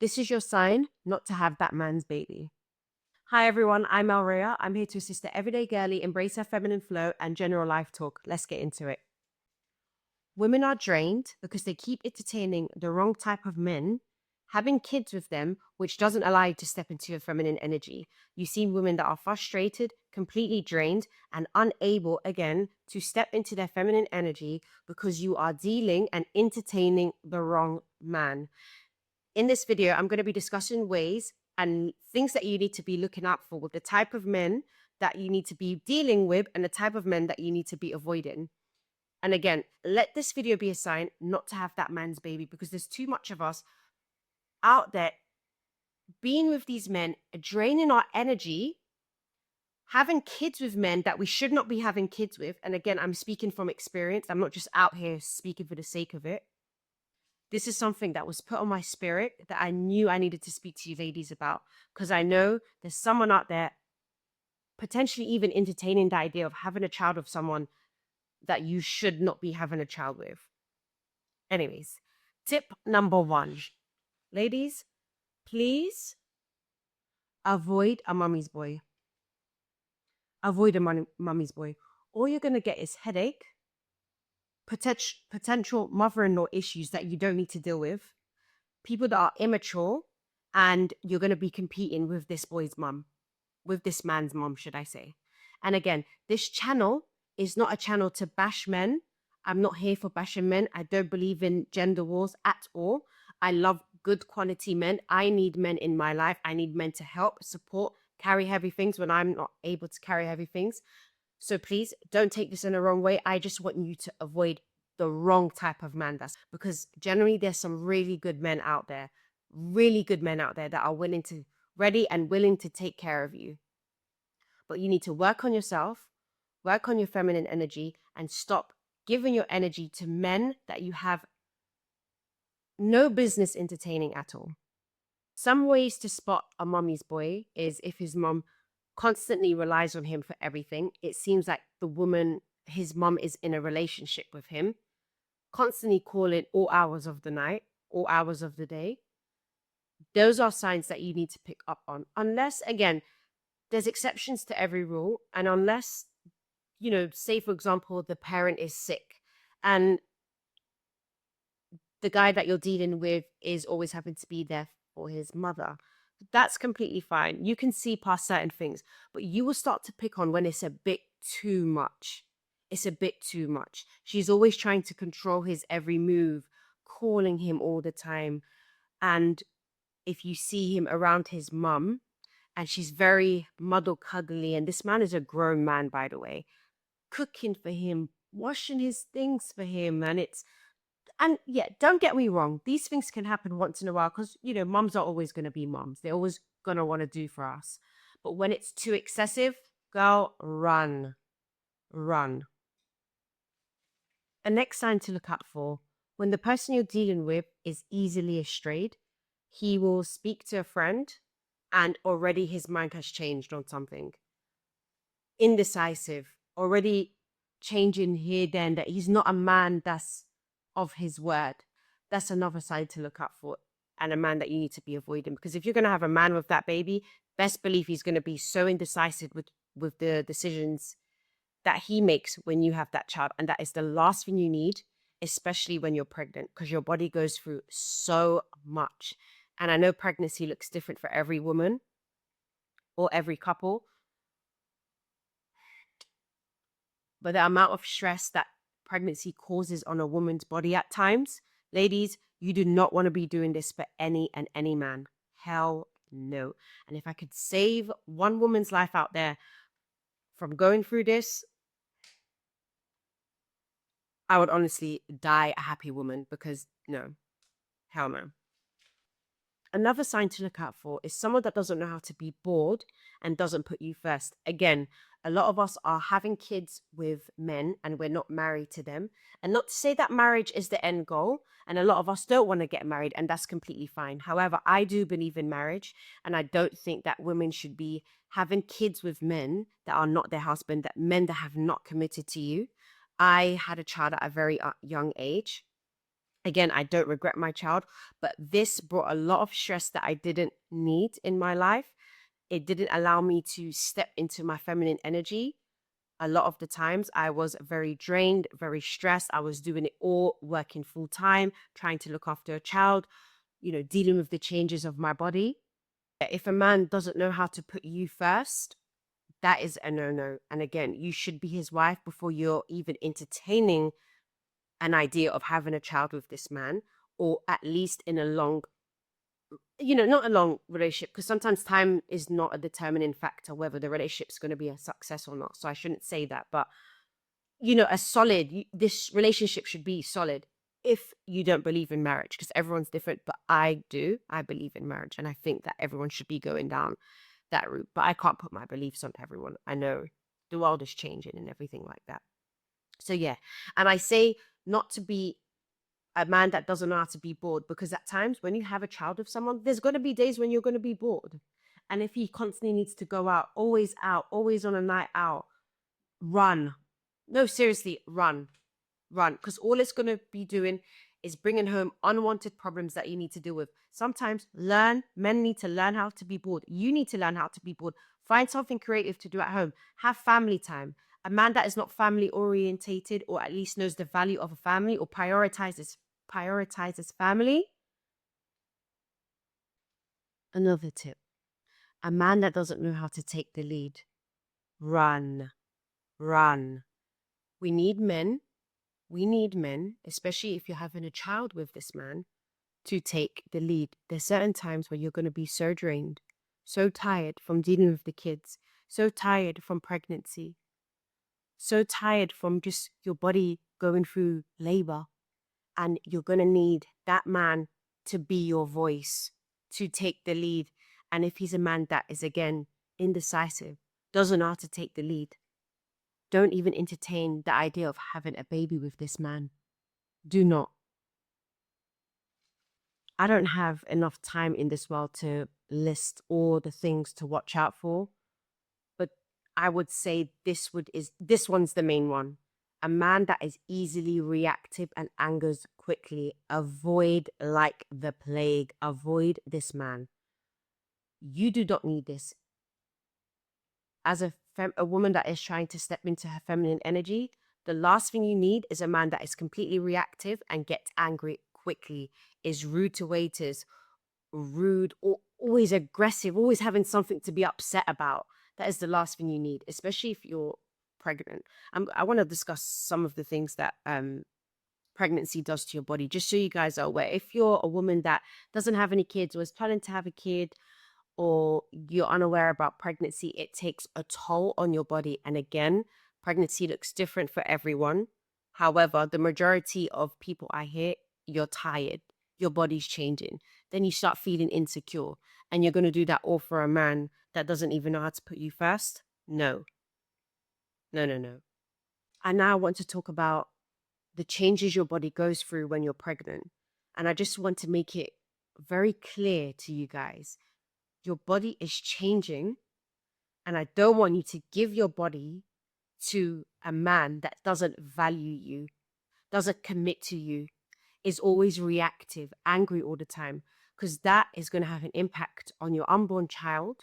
This is your sign not to have that man's baby. Hi everyone, I'm Alrea. I'm here to assist the everyday girly embrace her feminine flow and general life talk. Let's get into it. Women are drained because they keep entertaining the wrong type of men, having kids with them, which doesn't allow you to step into your feminine energy. You've seen women that are frustrated, completely drained, and unable again to step into their feminine energy because you are dealing and entertaining the wrong man. In this video, I'm going to be discussing ways and things that you need to be looking out for with the type of men that you need to be dealing with and the type of men that you need to be avoiding. And again, let this video be a sign not to have that man's baby because there's too much of us out there being with these men, draining our energy, having kids with men that we should not be having kids with. And again, I'm speaking from experience. I'm not just out here speaking for the sake of it. This is something that was put on my spirit that I knew I needed to speak to you ladies about because I know there's someone out there potentially even entertaining the idea of having a child with someone that you should not be having a child with. Anyways, tip number 1. Ladies, please avoid a mummy's boy. Avoid a mummy's boy. All you're going to get is headache, potential mother-in-law issues that you don't need to deal with, people that are immature, and you're going to be competing with this boy's mum, with this man's mum, should I say. And again, this channel is not a channel to bash men. I'm not here for bashing men. I don't believe in gender wars at all. I love good quality men. I need men in my life. I need men to help, support, carry heavy things when I'm not able to carry heavy things. So please don't take this in the wrong way. I just want you to avoid the wrong type of man that's because generally there's some really good men out there, that are ready and willing to take care of you. But you need to work on yourself, work on your feminine energy, and stop giving your energy to men that you have no business entertaining at all. Some ways to spot a mommy's boy is if his mom constantly relies on him for everything. It seems like his mom is in a relationship with him, constantly calling all hours of the night, all hours of the day. Those are signs that you need to pick up on. Unless, again, there's exceptions to every rule. And unless, say, for example, the parent is sick and the guy that you're dealing with is always having to be there for his mother. That's completely fine. You can see past certain things, but you will start to pick on when it's a bit too much. It's a bit too much. She's always trying to control his every move, calling him all the time. And if you see him around his mum, and she's very muddle cuddly, and this man is a grown man, by the way, cooking for him, washing his things for him, and yeah, don't get me wrong. These things can happen once in a while because, mums are always going to be mums. They're always going to want to do for us. But when it's too excessive, girl, run. Run. A next sign to look out for when the person you're dealing with is easily strayed, he will speak to a friend and already his mind has changed on something. Indecisive, already changing here, then, that he's not a man that's of his word. That's another sign to look out for and a man that you need to be avoiding. Because if you're going to have a man with that baby, best believe he's going to be so indecisive with the decisions that he makes when you have that child. And that is the last thing you need, especially when you're pregnant, because your body goes through so much. And I know pregnancy looks different for every woman or every couple, but the amount of stress that pregnancy causes on a woman's body at times, ladies, you do not want to be doing this for any man. Hell no. And if I could save one woman's life out there from going through this, I would honestly die a happy woman because no, hell no. Another sign to look out for is someone that doesn't know how to be bored and doesn't put you first. Again, a lot of us are having kids with men and we're not married to them. And not to say that marriage is the end goal. And a lot of us don't want to get married, and that's completely fine. However, I do believe in marriage, and I don't think that women should be having kids with men that are not their husband, that men that have not committed to you. I had a child at a very young age. Again, I don't regret my child, but this brought a lot of stress that I didn't need in my life. It didn't allow me to step into my feminine energy. A lot of the times I was very drained, very stressed. I was doing it all, working full time, trying to look after a child, dealing with the changes of my body. If a man doesn't know how to put you first, that is a no no. And again, you should be his wife before you're even entertaining an idea of having a child with this man, or at least in a long, not a long relationship, because sometimes time is not a determining factor whether the relationship's going to be a success or not. So I shouldn't say that, but a solid, this relationship should be solid if you don't believe in marriage, because everyone's different. But I do. I believe in marriage, and I think that everyone should be going down that route. But I can't put my beliefs on everyone. I know the world is changing and everything like that. So yeah, and I say not to be a man that doesn't know how to be bored, because at times when you have a child with someone, there's going to be days when you're going to be bored. And if he constantly needs to go out, always on a night out, run. No, seriously, run, run. Because all it's going to be doing is bringing home unwanted problems that you need to deal with. Sometimes men need to learn how to be bored. You need to learn how to be bored. Find something creative to do at home. Have family time. A man that is not family orientated, or at least knows the value of a family, or prioritizes family. Another tip. A man that doesn't know how to take the lead. Run. Run. We need men. We need men, especially if you're having a child with this man, to take the lead. There's certain times where you're going to be so drained, so tired from dealing with the kids, so tired from pregnancy, so tired from just your body going through labor. And you're going to need that man to be your voice, to take the lead. And if he's a man that is, again, indecisive, doesn't know how to take the lead, don't even entertain the idea of having a baby with this man. Do not. I don't have enough time in this world to list all the things to watch out for, but I would say this one's the main one. A man that is easily reactive and angers quickly. Avoid like the plague. Avoid this man. You do not need this. As a woman that is trying to step into her feminine energy, the last thing you need is a man that is completely reactive and gets angry quickly, is rude to waiters, rude, or always aggressive, always having something to be upset about. That is the last thing you need, especially if you're pregnant. I want to discuss some of the things that pregnancy does to your body, just so you guys are aware. If you're a woman that doesn't have any kids or is planning to have a kid, or you're unaware about pregnancy, it takes a toll on your body. And again, pregnancy looks different for everyone. However, the majority of people I hear, you're tired, your body's changing. Then you start feeling insecure. And you're going to do that all for a man that doesn't even know how to put you first? No, no, no, no. I now want to talk about the changes your body goes through when you're pregnant. And I just want to make it very clear to you guys, your body is changing. And I don't want you to give your body to a man that doesn't value you, doesn't commit to you, is always reactive, angry all the time, because that is going to have an impact on your unborn child,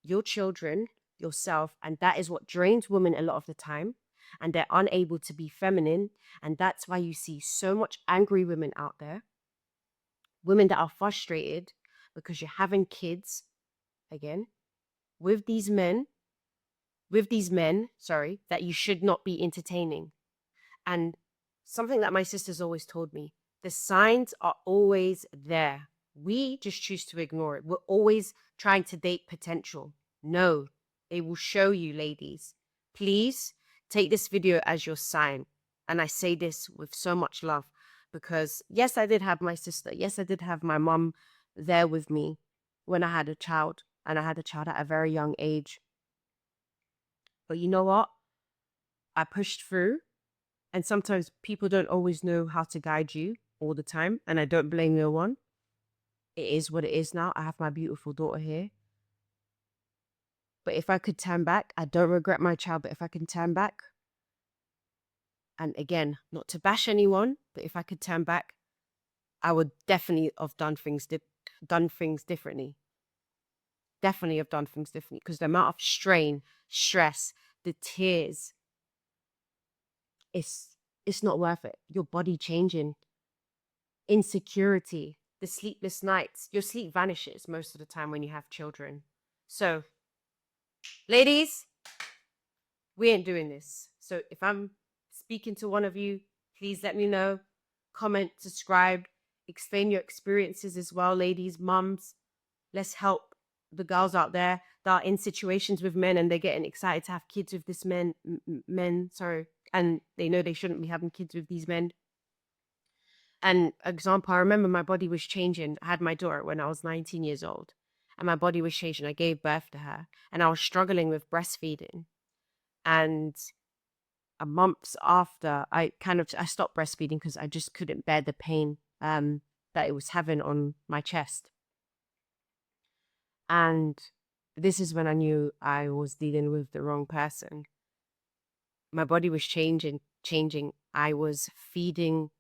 your children, yourself. And that is what drains women a lot of the time. And they're unable to be feminine. And that's why you see so much angry women out there, women that are frustrated because you're having kids again with these men sorry, that you should not be entertaining. And something that my sister's always told me, the signs are always there. We just choose to ignore it. We're always trying to date potential. No, they will show you, ladies. Please take this video as your sign. And I say this with so much love, because yes, I did have my sister. Yes, I did have my mom there with me when I had a child, and I had a child at a very young age. But you know what? I pushed through, and sometimes people don't always know how to guide you all the time. And I don't blame no one. It is what it is now. I have my beautiful daughter here. But if I could turn back, I don't regret my child, but if I can turn back, and again, not to bash anyone, but if I could turn back, I would definitely have done things differently. Definitely have done things differently because the amount of strain, stress, the tears, it's it's not worth it. Your body changing, insecurity, the sleepless nights, your sleep vanishes most of the time when you have children. So, ladies, we ain't doing this. So if I'm speaking to one of you, please let me know. Comment, subscribe, explain your experiences as well, ladies, mums. Let's help the girls out there that are in situations with men and they're getting excited to have kids with this men, sorry, and they know they shouldn't be having kids with these men. And example, I remember my body was changing. I had my daughter when I was 19 years old, and my body was changing. I gave birth to her, and I was struggling with breastfeeding. And a months after, I stopped breastfeeding because I just couldn't bear the pain that it was having on my chest. And this is when I knew I was dealing with the wrong person. My body was changing. I was feeding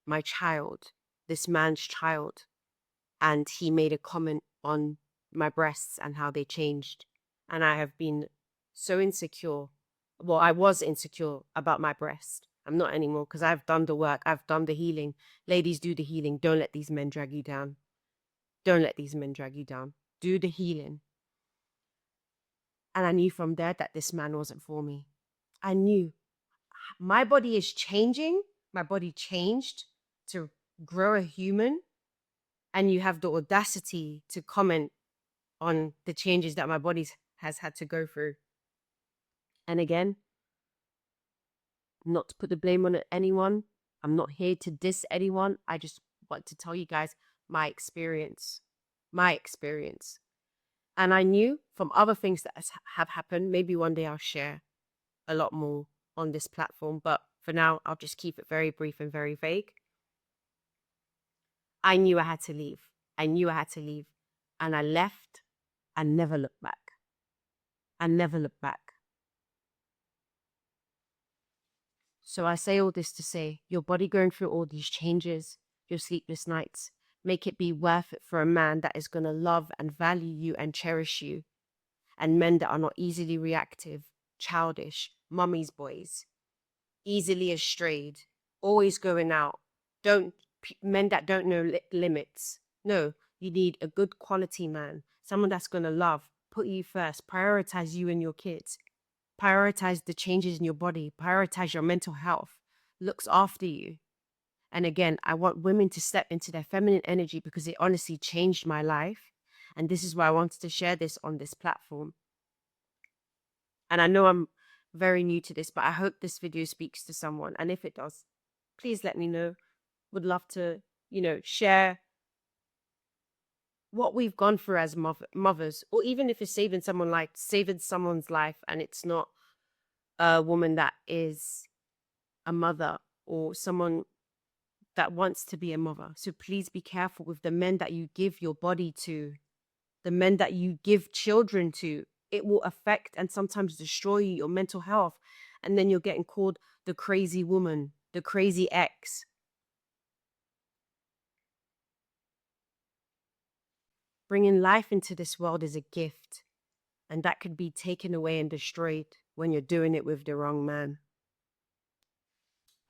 my child, this man's child, and he made a comment on my breasts and how they changed. And I have been so insecure. Well, I was insecure about my breast. I'm not anymore because I've done the work, I've done the healing. Ladies, do the healing. Don't let these men drag you down. Don't let these men drag you down. Do the healing. And I knew from there that this man wasn't for me. I knew my body is changing. My body changed to grow a human. And you have the audacity to comment on the changes that my body has had to go through. And again, not to put the blame on anyone. I'm not here to diss anyone. I just want to tell you guys my experience. My experience. And I knew from other things that have happened, maybe one day I'll share a lot more on this platform. But for now, I'll just keep it very brief and very vague. I knew I had to leave. I knew I had to leave. And I left and never looked back. I never looked back. So I say all this to say, your body going through all these changes, your sleepless nights, make it be worth it for a man that is going to love and value you and cherish you. And men that are not easily reactive, childish, mummy's boys, easily strayed, always going out. Men that don't know limits. No, you need a good quality man, someone that's going to love, put you first, prioritize you and your kids, prioritize the changes in your body, prioritize your mental health, looks after you. And again, I want women to step into their feminine energy because it honestly changed my life. And this is why I wanted to share this on this platform. And I know I'm very new to this, but I hope this video speaks to someone. And if it does, please let me know. Would love to, share what we've gone through as mothers, or even if it's saving someone's life and it's not a woman that is a mother or someone that wants to be a mother. So please be careful with the men that you give your body to, the men that you give children to. It will affect and sometimes destroy your mental health. And then you're getting called the crazy woman, the crazy ex. Bringing life into this world is a gift, and that could be taken away and destroyed when you're doing it with the wrong man.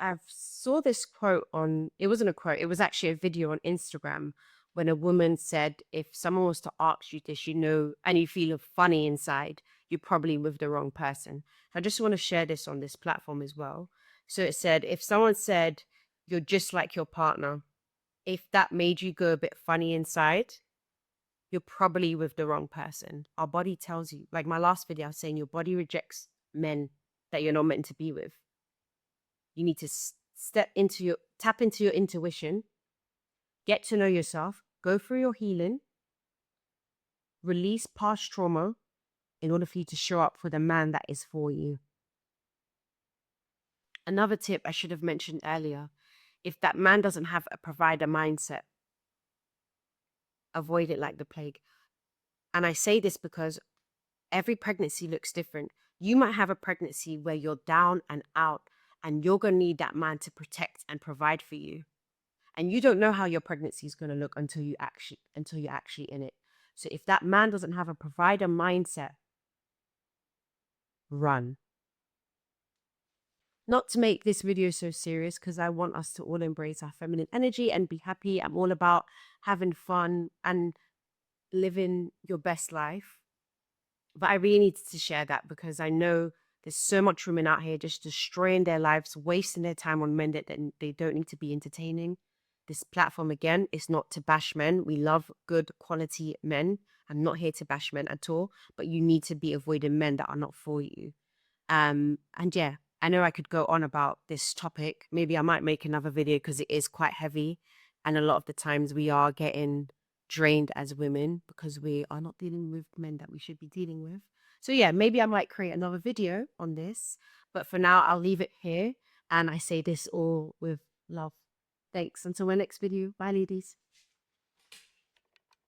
I saw this quote on, it wasn't a quote, it was actually a video on Instagram when a woman said, if someone was to ask you this, and you feel funny inside, you're probably with the wrong person. I just want to share this on this platform as well. So it said, if someone said, you're just like your partner, if that made you go a bit funny inside, you're probably with the wrong person. Our body tells you, like my last video, I was saying your body rejects men that you're not meant to be with. You need to tap into your intuition, get to know yourself, go through your healing, release past trauma in order for you to show up for the man that is for you. Another tip I should have mentioned earlier, if that man doesn't have a provider mindset, avoid it like the plague. And I say this because every pregnancy looks different. You might have a pregnancy where you're down and out and you're going to need that man to protect and provide for you. And you don't know how your pregnancy is going to look until you're actually in it. So if that man doesn't have a provider mindset, run. Not to make this video so serious, because I want us to all embrace our feminine energy and be happy. I'm all about having fun and living your best life. But I really needed to share that because I know there's so much women out here just destroying their lives, wasting their time on men that they don't need to be entertaining. This platform, again, is not to bash men. We love good quality men. I'm not here to bash men at all, but you need to be avoiding men that are not for you. And yeah, I know I could go on about this topic. Maybe I might make another video because it is quite heavy. And a lot of the times we are getting drained as women because we are not dealing with men that we should be dealing with. So yeah, maybe I might create another video on this. But for now, I'll leave it here. And I say this all with love. Thanks. Until my next video. Bye, ladies.